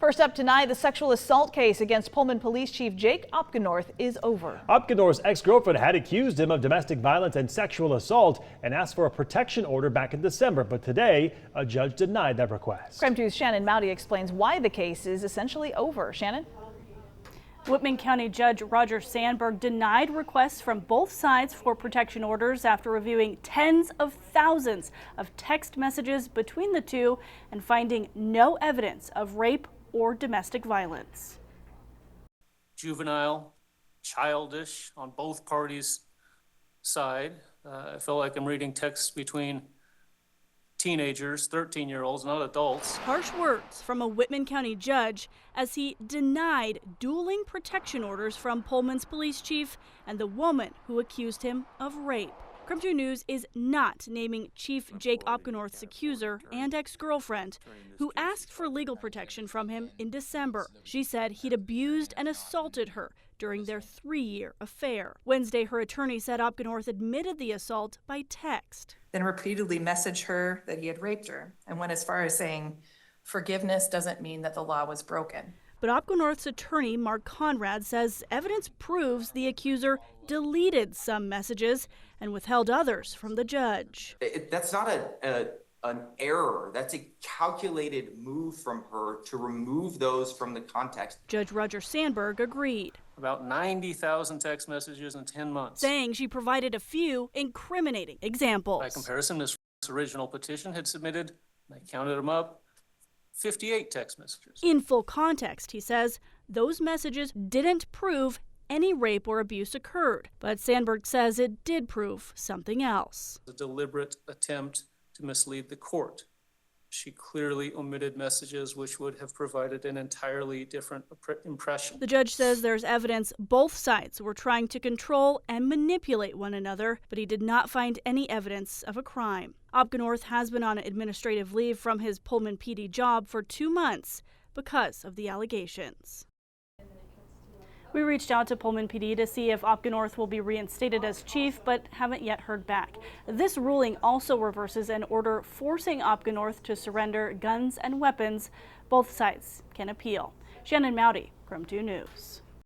First up tonight, the sexual assault case against Pullman Police Chief Jake Opgenorth is over. Opgenorth's ex-girlfriend had accused him of domestic violence and sexual assault and asked for a protection order back in December. But today, a judge denied that request. KREM 2's Shannon Mowdy explains why the case is essentially over. Shannon? Whitman County Judge Roger Sandberg denied requests from both sides for protection orders after reviewing tens of thousands of text messages between the two and finding no evidence of rape or domestic violence. Juvenile, childish on both parties' side. I feel like I'm reading texts between teenagers, 13-year-olds, not adults. Harsh words from a Whitman County judge as he denied dueling protection orders from Pullman's police chief and the woman who accused him of rape. KREM 2 News is not naming Chief Jake Opgenorth's accuser and ex-girlfriend, who asked for legal protection from him in December. She said he'd abused and assaulted her during their 3-year affair. Wednesday, her attorney said Opgenorth admitted the assault by text. Then repeatedly messaged her that he had raped her and went as far as saying, forgiveness doesn't mean that the law was broken. But Opgenorth's attorney, Mark Conrad, says evidence proves the accuser deleted some messages and withheld others from the judge. That's not an error. That's a calculated move from her to remove those from the context. Judge Roger Sandberg agreed. About 90,000 text messages in 10 months. Saying she provided a few incriminating examples. By comparison, Ms. original petition had submitted, I counted them up, 58 text messages. In full context, he says, those messages didn't prove any rape or abuse occurred. But Sandberg says it did prove something else. A deliberate attempt to mislead the court. She clearly omitted messages which would have provided an entirely different impression. The judge says there's evidence both sides were trying to control and manipulate one another, but he did not find any evidence of a crime. Opgenorth has been on administrative leave from his Pullman PD job for 2 months because of the allegations. We reached out to Pullman PD to see if Opgenorth will be reinstated as chief, but haven't yet heard back. This ruling also reverses an order forcing Opgenorth to surrender guns and weapons. Both sides can appeal. Shannon Mowdy, KREM 2 News.